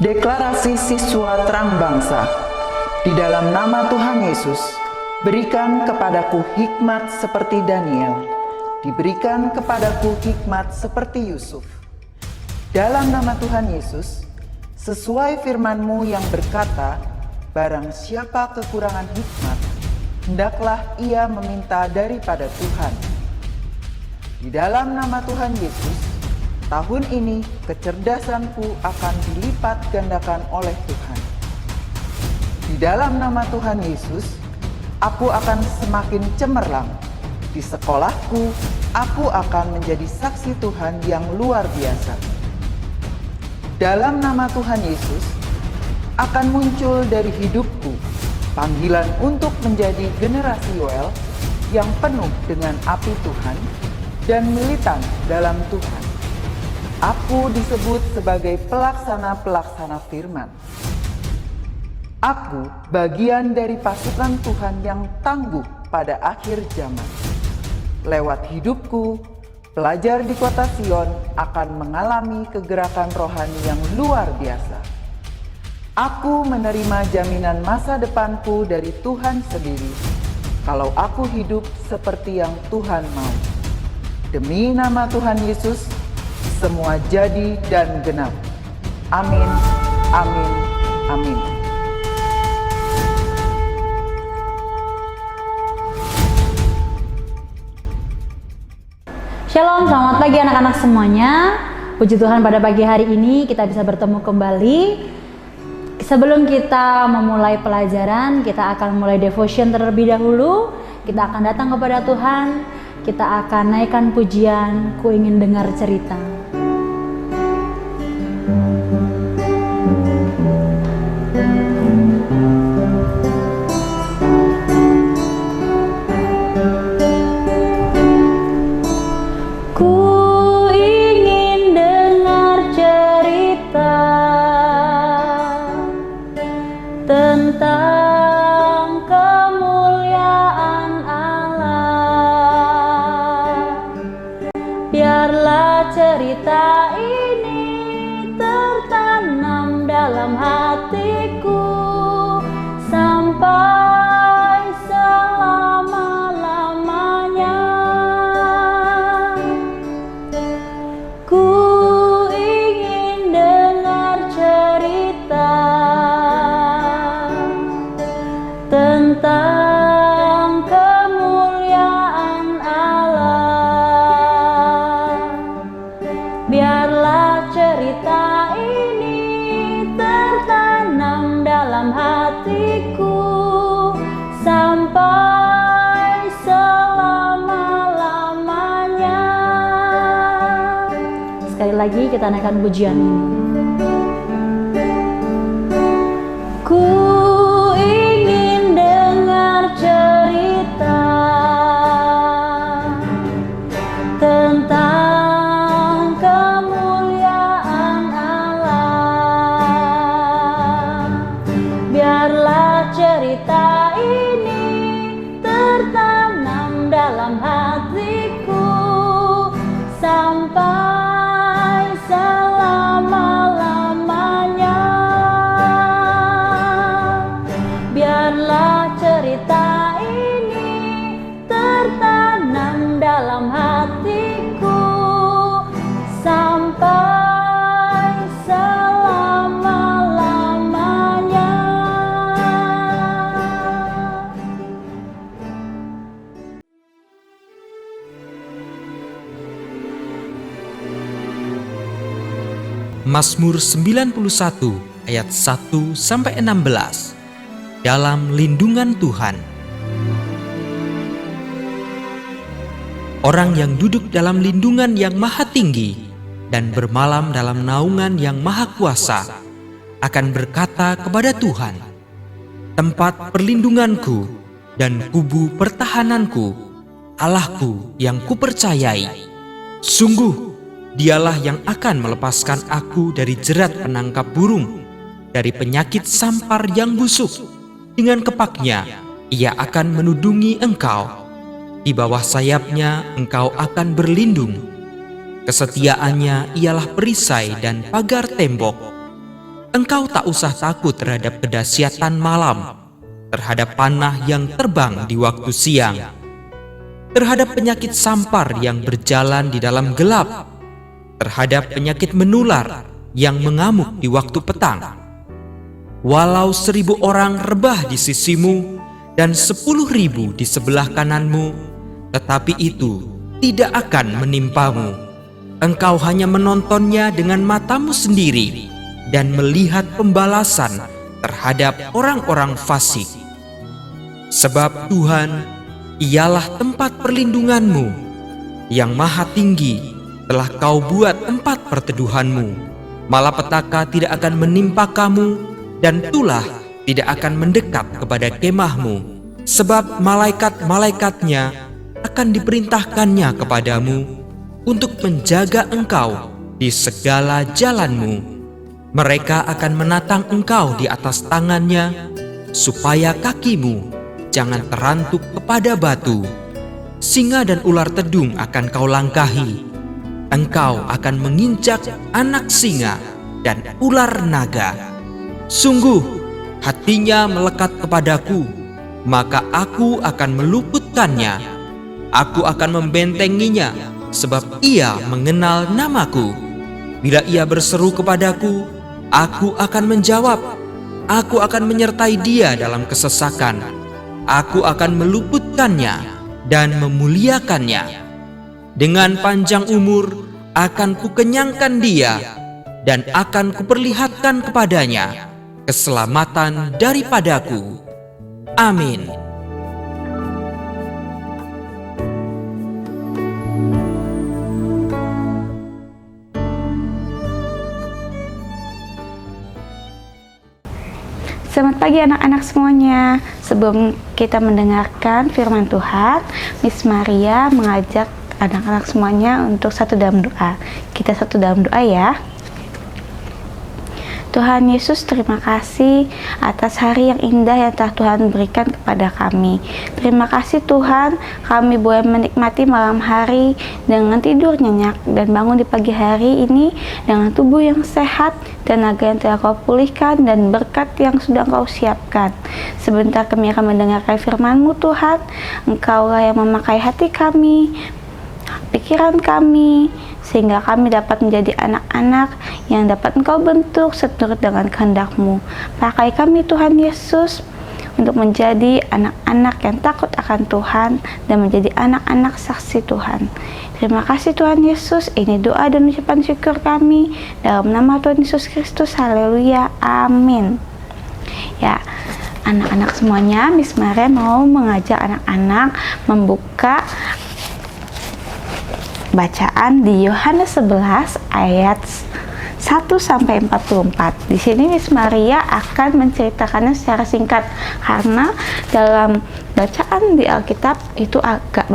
Deklarasi siswa terang bangsa. Di dalam nama Tuhan Yesus, berikan kepadaku hikmat seperti Daniel. Diberikan kepadaku hikmat seperti Yusuf. Dalam nama Tuhan Yesus, sesuai firman-Mu yang berkata, barang siapa kekurangan hikmat, hendaklah ia meminta daripada Tuhan. Di dalam nama Tuhan Yesus, tahun ini kecerdasanku akan dilipat gandakan oleh Tuhan. Di dalam nama Tuhan Yesus, aku akan semakin cemerlang. Di sekolahku, aku akan menjadi saksi Tuhan yang luar biasa. Dalam nama Tuhan Yesus, akan muncul dari hidupku panggilan untuk menjadi generasi Yoel yang penuh dengan api Tuhan dan militan dalam Tuhan. Aku disebut sebagai pelaksana-pelaksana firman. Aku bagian dari pasukan Tuhan yang tangguh pada akhir zaman. Lewat hidupku, pelajar di kota Sion akan mengalami kegerakan rohani yang luar biasa. Aku menerima jaminan masa depanku dari Tuhan sendiri, kalau aku hidup seperti yang Tuhan mau. Demi nama Tuhan Yesus, semua jadi dan genap. Amin, amin, amin. Shalom, selamat pagi anak-anak semuanya. Puji Tuhan pada pagi hari ini kita bisa bertemu kembali. Sebelum kita memulai pelajaran, kita akan mulai devotion terlebih dahulu. Kita akan datang kepada Tuhan. Kita akan naikkan pujian, ku ingin dengar cerita. Tentang kemuliaan Allah, biarlah cerita ini tertanam dalam hatiku sampai selama-lamanya. Ku ingin dengar cerita tentang kemuliaan Allah. Biarlah cerita ini tertanam dalam hatiku sampai selama-lamanya. Sekali lagi kita naikkan pujian ini. Ku cerita tentang kemuliaan Allah. Biarlah cerita ini tertanam dalam hatiku sampai selama-lamanya. Biarlah cerita ini tertanam dalam hatiku sampai selama-lamanya. Mazmur 91 ayat 1 sampai 16. Dalam lindungan Tuhan. Orang yang duduk dalam lindungan yang maha tinggi dan bermalam dalam naungan yang maha kuasa akan berkata kepada Tuhan, tempat perlindunganku dan kubu pertahananku, Allahku yang kupercayai. Sungguh, Dialah yang akan melepaskan aku dari jerat penangkap burung, dari penyakit sampar yang busuk. Dengan kepaknya, ia akan menudungi engkau. Di bawah sayapnya engkau akan berlindung. Kesetiaannya ialah perisai dan pagar tembok. engkau tak usah takut terhadap kedahsyatan malam, terhadap panah yang terbang di waktu siang, terhadap penyakit sampar yang berjalan di dalam gelap, terhadap penyakit menular yang mengamuk di waktu petang. Walau 1000 orang rebah di sisimu dan 10.000 di sebelah kananmu, tetapi itu tidak akan menimpamu. Engkau hanya menontonnya dengan matamu sendiri dan melihat pembalasan terhadap orang-orang fasik. Sebab Tuhan ialah tempat perlindunganmu, yang maha tinggi telah kau buat tempat perteduhanmu. Malapetaka tidak akan menimpa kamu, dan tulah tidak akan mendekat kepada kemahmu, sebab malaikat-malaikatnya akan diperintahkannya kepadamu untuk menjaga engkau di segala jalanmu. Mereka akan menatang engkau di atas tangannya, supaya kakimu jangan terantuk kepada batu. Singa dan ular tedung akan kau langkahi. Engkau akan menginjak anak singa dan ular naga. Sungguh, hatinya melekat kepadaku, maka aku akan meluputkannya. Aku akan membentenginya, sebab ia mengenal namaku. Bila ia berseru kepadaku, aku akan menjawab. Aku akan menyertai dia dalam kesesakan. Aku akan meluputkannya dan memuliakannya. Dengan panjang umur akan kukenyangkan dia, dan akan kuperlihatkan kepadanya keselamatan daripadaku. Amin. Selamat pagi anak-anak semuanya. Sebelum kita mendengarkan firman Tuhan, Miss Maria mengajak anak-anak semuanya untuk satu dalam doa. Kita satu dalam doa ya. Tuhan Yesus, terima kasih atas hari yang indah yang telah Tuhan berikan kepada kami. Terima kasih Tuhan, kami boleh menikmati malam hari dengan tidur nyenyak dan bangun di pagi hari ini dengan tubuh yang sehat, tenaga yang telah Kau pulihkan, dan berkat yang sudah Engkau siapkan. Sebentar kami akan mendengarkan firman-Mu Tuhan. Engkaulah yang memakai hati kami, pikiran kami, sehingga kami dapat menjadi anak-anak yang dapat Engkau bentuk seturut dengan kehendak-Mu. Pakai kami Tuhan Yesus untuk menjadi anak-anak yang takut akan Tuhan dan menjadi anak-anak saksi Tuhan. Terima kasih Tuhan Yesus. Ini doa dan ucapan syukur kami dalam nama Tuhan Yesus Kristus. Haleluya. Amin. Ya, anak-anak semuanya, Miss Maria mau mengajak anak-anak membuka bacaan di Yohanes 11 ayat 1 sampai 44. Di sini Miss Maria akan menceritakannya secara singkat karena dalam bacaan di Alkitab itu agak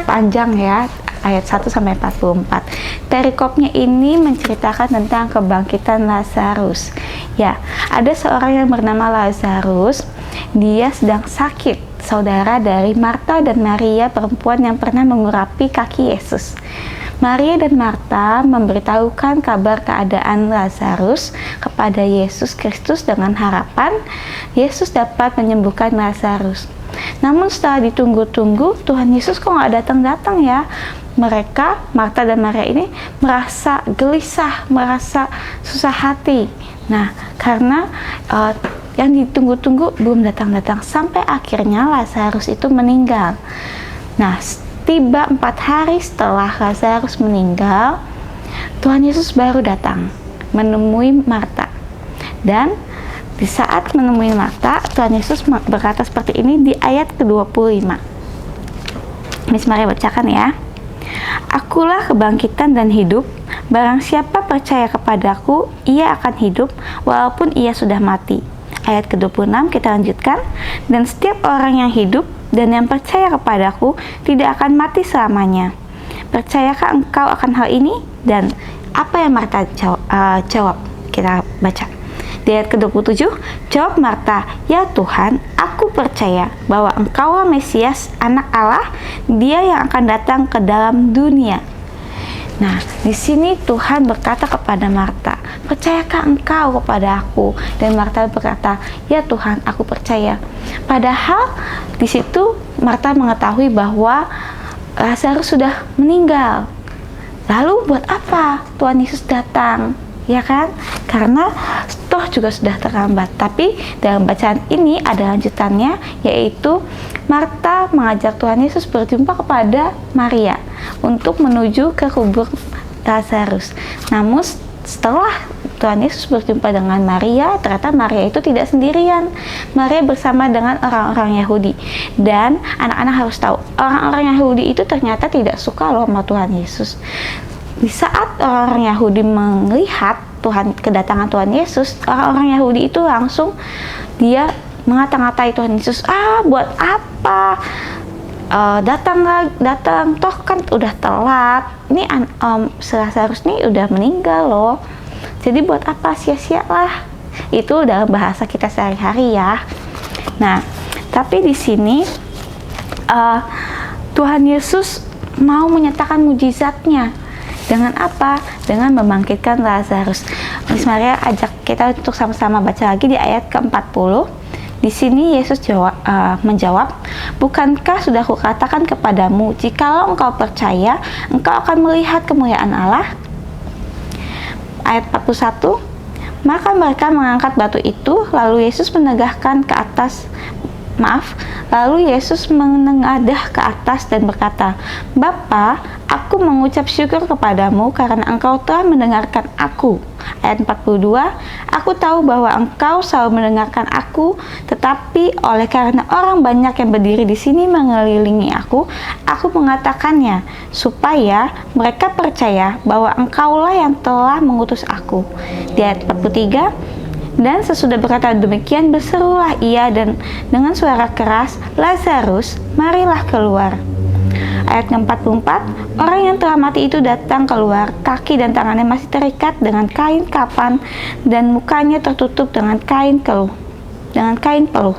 panjang ya, ayat 1 sampai 44. Perikopnya ini menceritakan tentang kebangkitan Lazarus. Ya, ada seorang yang bernama Lazarus. Dia sedang sakit, saudara dari Marta dan Maria, perempuan yang pernah mengurapi kaki Yesus. Maria dan Marta memberitahukan kabar keadaan Lazarus kepada Yesus Kristus dengan harapan Yesus dapat menyembuhkan Lazarus. Namun setelah ditunggu-tunggu, Tuhan Yesus kok nggak datang-datang ya. Mereka, Marta dan Maria ini merasa gelisah, merasa susah hati. Nah, karena yang ditunggu-tunggu belum datang-datang, sampai akhirnya Lazarus itu meninggal. Nah, tiba 4 hari setelah Lazarus meninggal, Tuhan Yesus baru datang menemui Marta. Dan di saat menemui Marta, Tuhan Yesus berkata seperti ini di ayat ke-25. Miss Maria bacakan ya. Akulah kebangkitan dan hidup. Barang siapa percaya kepadaku, ia akan hidup walaupun ia sudah mati. Ayat ke-26 kita lanjutkan. Dan setiap orang yang hidup dan yang percaya kepadaku tidak akan mati selamanya. Percayakah engkau akan hal ini? Dan apa yang Marta jawab? Kita baca. Di ayat ke-27, jawab Marta, "Ya Tuhan, aku percaya bahwa Engkaulah Mesias, Anak Allah, Dia yang akan datang ke dalam dunia." Nah, di sini Tuhan berkata kepada Marta, "Percayakah engkau kepada aku?" Dan Marta berkata, "Ya Tuhan, aku percaya." Padahal di situ Marta mengetahui bahwa Lazarus sudah meninggal. Lalu buat apa Tuhan Yesus datang? Ya kan? Karena toh juga sudah terlambat. Tapi dalam bacaan ini ada lanjutannya, yaitu Marta mengajak Tuhan Yesus berjumpa kepada Maria untuk menuju ke kubur Lazarus. Namun setelah Tuhan Yesus berjumpa dengan Maria, ternyata Maria itu tidak sendirian. Maria bersama dengan orang-orang Yahudi. Dan anak-anak harus tahu, orang-orang Yahudi itu ternyata tidak suka loh sama Tuhan Yesus. Di saat orang-orang Yahudi melihat kedatangan Tuhan Yesus, orang-orang Yahudi itu langsung dia mengata-ngatai Tuhan Yesus. Buat apa? Datang, toh kan udah telat. Ini Lazarus nih udah meninggal loh. Jadi buat apa, sia-sia lah. Itu dalam bahasa kita sehari-hari ya. Nah, tapi di sini Tuhan Yesus mau menyatakan mujizatnya. Dengan apa? Dengan membangkitkan Lazarus. Miss Maria ajak kita untuk sama-sama baca lagi di ayat ke-40. Di sini Yesus menjawab, "Bukankah sudah kukatakan kepadamu, jikalau engkau percaya, engkau akan melihat kemuliaan Allah?" Ayat 41, maka mereka mengangkat batu itu, lalu Yesus menengadah ke atas dan berkata, "Bapa, aku mengucap syukur kepadamu karena engkau telah mendengarkan aku." Ayat 42, "Aku tahu bahwa engkau selalu mendengarkan aku, tetapi oleh karena orang banyak yang berdiri di sini mengelilingi aku mengatakannya, supaya mereka percaya bahwa engkaulah yang telah mengutus aku." Di ayat 43, dan sesudah berkata demikian, berserulah ia dan dengan suara keras, "Lazarus, marilah keluar." Ayat 44, orang yang telah mati itu datang keluar, kaki dan tangannya masih terikat dengan kain kapan dan mukanya tertutup dengan kain peluh.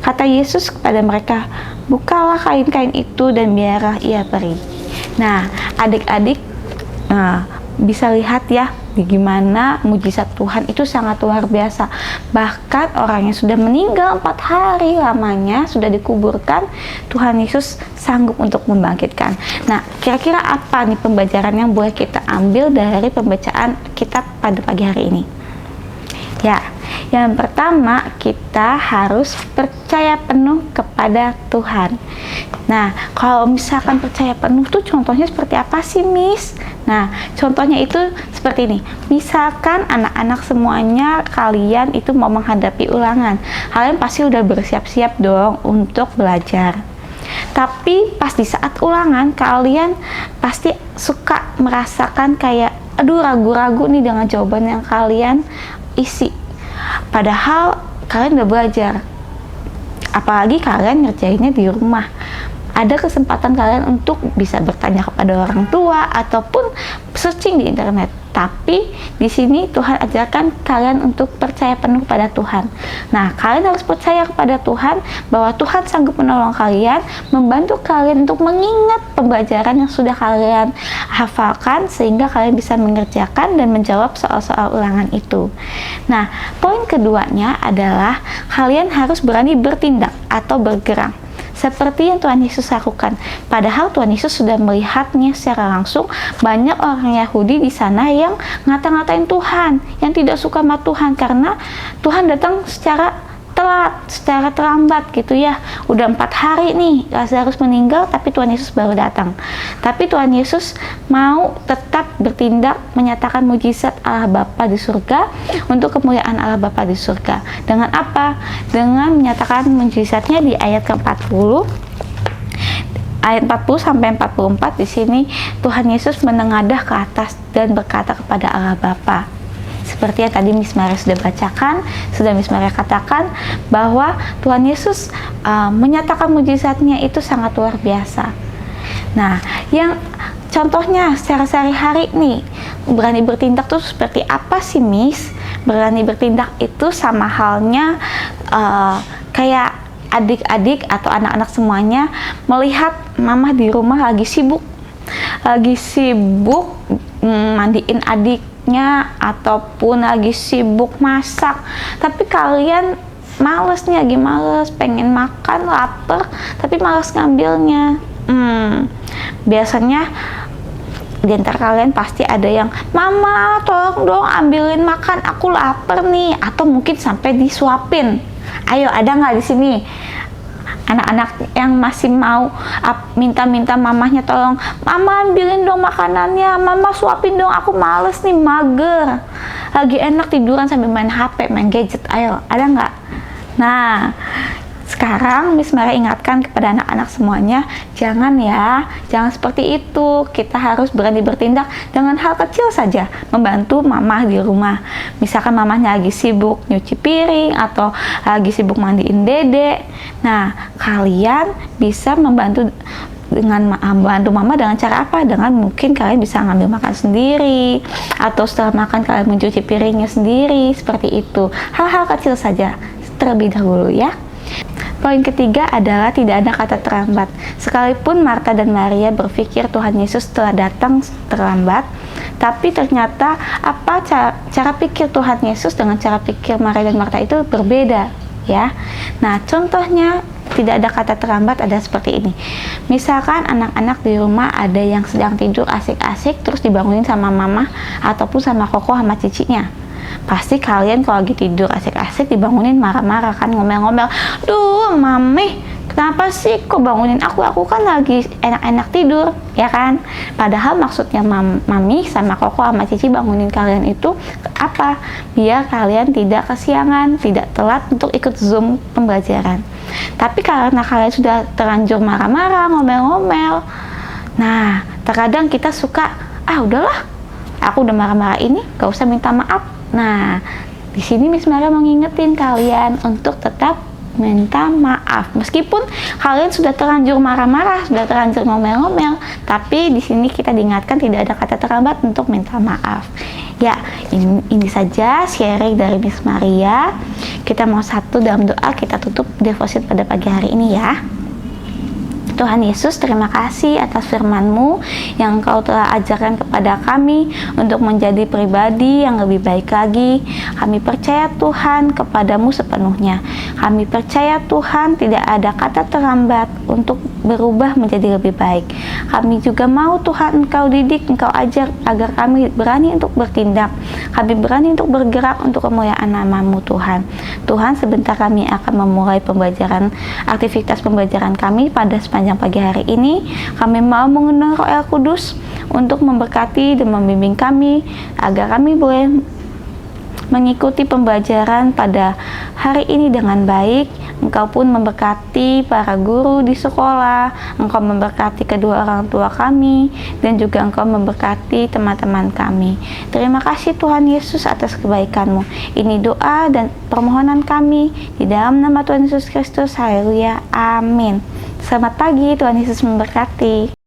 Kata Yesus kepada mereka, "Bukalah kain-kain itu dan biarlah ia pergi." Nah, adik-adik bisa lihat ya gimana mujizat Tuhan itu sangat luar biasa. Bahkan orang yang sudah meninggal 4 hari lamanya sudah dikuburkan, Tuhan Yesus sanggup untuk membangkitkan. Nah, kira-kira apa nih pembelajaran yang boleh kita ambil dari pembacaan kita pada pagi hari ini? Ya, yang pertama kita harus percaya penuh kepada Tuhan. Nah, kalau misalkan percaya penuh tuh contohnya seperti apa sih, Miss? Nah, contohnya itu seperti ini. Misalkan anak-anak semuanya kalian itu mau menghadapi ulangan. Kalian pasti udah bersiap-siap dong untuk belajar. Tapi pas di saat ulangan kalian pasti suka merasakan kayak ragu-ragu nih dengan jawaban yang kalian isi. Padahal kalian udah belajar. Apalagi kalian ngerjainnya di rumah. Ada kesempatan kalian untuk bisa bertanya kepada orang tua ataupun searching di internet. Tapi di sini Tuhan ajarkan kalian untuk percaya penuh pada Tuhan. Nah, kalian harus percaya kepada Tuhan bahwa Tuhan sanggup menolong kalian, membantu kalian untuk mengingat pembelajaran yang sudah kalian hafalkan sehingga kalian bisa mengerjakan dan menjawab soal-soal ulangan itu. Nah, poin keduanya adalah kalian harus berani bertindak atau bergerak seperti yang Tuhan Yesus lakukan. Padahal Tuhan Yesus sudah melihatnya secara langsung. Banyak orang Yahudi di sana yang ngata-ngatain Tuhan, yang tidak suka sama Tuhan karena Tuhan datang secara telat, secara terlambat gitu ya. Udah 4 hari nih Lazarus meninggal, tapi Tuhan Yesus baru datang. Tapi Tuhan Yesus mau tetap bertindak, menyatakan mujizat Allah Bapa di surga untuk kemuliaan Allah Bapa di surga. Dengan apa? Dengan menyatakan mujizatnya di ayat ke-40. Ayat 40 sampai 44 di sini Tuhan Yesus menengadah ke atas dan berkata kepada Allah Bapa. Seperti yang tadi Miss Maria sudah bacakan, sudah Miss Maria katakan bahwa Tuhan Yesus menyatakan mujizatnya itu sangat luar biasa. Nah, yang contohnya secara sehari-hari nih, berani bertindak tuh seperti apa sih, Miss? Berani bertindak itu sama halnya kayak adik-adik atau anak-anak semuanya melihat mama di rumah lagi sibuk lagi sibuk mandiin adiknya ataupun lagi sibuk masak, tapi kalian males nih, lagi males, pengen makan, lapar, tapi males ngambilnya. Biasanya di antara kalian pasti ada yang, "Mama, tolong dong ambilin makan, aku lapar nih." Atau mungkin sampai disuapin. Ayo, ada nggak di sini anak-anak yang masih mau minta-minta mamahnya, "Tolong, Mama ambilin dong makanannya, Mama suapin dong, aku males nih, mager, lagi enak tiduran sambil main HP, main gadget." Ayo, ada nggak? Nah, sekarang Miss Maria ingatkan kepada anak-anak semuanya, jangan seperti itu. Kita harus berani bertindak dengan hal kecil saja, membantu mama di rumah. Misalkan mamanya lagi sibuk nyuci piring atau lagi sibuk mandiin dedek. Nah, kalian bisa membantu mama dengan cara apa? Dengan mungkin kalian bisa ngambil makan sendiri, atau setelah makan kalian mencuci piringnya sendiri, seperti itu. Hal-hal kecil saja terlebih dahulu ya. Poin ketiga adalah tidak ada kata terlambat. Sekalipun Marta dan Maria berpikir Tuhan Yesus telah datang terlambat, tapi ternyata cara pikir Tuhan Yesus dengan cara pikir Maria dan Marta itu berbeda ya. Nah, contohnya tidak ada kata terlambat ada seperti ini. Misalkan anak-anak di rumah ada yang sedang tidur asik-asik terus dibangunin sama mama ataupun sama koko sama cicinya. Pasti kalian kalau lagi tidur asik-asik dibangunin marah-marah kan, ngomel-ngomel, "Duh, Mami, kenapa sih kok bangunin aku? Aku kan lagi enak-enak tidur," ya kan? Padahal maksudnya Mami sama Koko sama Cici bangunin kalian itu apa? Biar kalian tidak kesiangan, tidak telat untuk ikut Zoom pembelajaran. Tapi karena kalian sudah terlanjur marah-marah, ngomel-ngomel, nah terkadang kita suka, udahlah, aku udah marah-marah ini, gak usah minta maaf. Nah, di sini Miss Maria mau ngingetin kalian untuk tetap minta maaf. Meskipun kalian sudah terlanjur marah-marah, sudah terlanjur ngomel-ngomel, tapi di sini kita diingatkan tidak ada kata terlambat untuk minta maaf. Ya, ini saja sharing dari Miss Maria. Kita mau satu dalam doa, kita tutup devotion pada pagi hari ini ya. Tuhan Yesus, terima kasih atas firman-Mu yang Engkau telah ajarkan kepada kami untuk menjadi pribadi yang lebih baik lagi. Kami percaya Tuhan kepadamu sepenuhnya. Kami percaya Tuhan tidak ada kata terlambat untuk berubah menjadi lebih baik. Kami juga mau Tuhan Engkau didik, Engkau ajar agar kami berani untuk bertindak. Kami berani untuk bergerak untuk kemuliaan nama-Mu Tuhan. Tuhan, sebentar kami akan memulai aktivitas pembelajaran kami pada sepanjang pagi hari ini. Kami mau mengundang Roh El Kudus untuk memberkati dan membimbing kami agar kami boleh mengikuti pembelajaran pada hari ini dengan baik. Engkau pun memberkati para guru di sekolah, Engkau memberkati kedua orang tua kami, dan juga Engkau memberkati teman-teman kami. Terima kasih Tuhan Yesus atas kebaikan-Mu. Ini doa dan permohonan kami di dalam nama Tuhan Yesus Kristus. Haleluya, amin. Selamat pagi, Tuhan Yesus memberkati.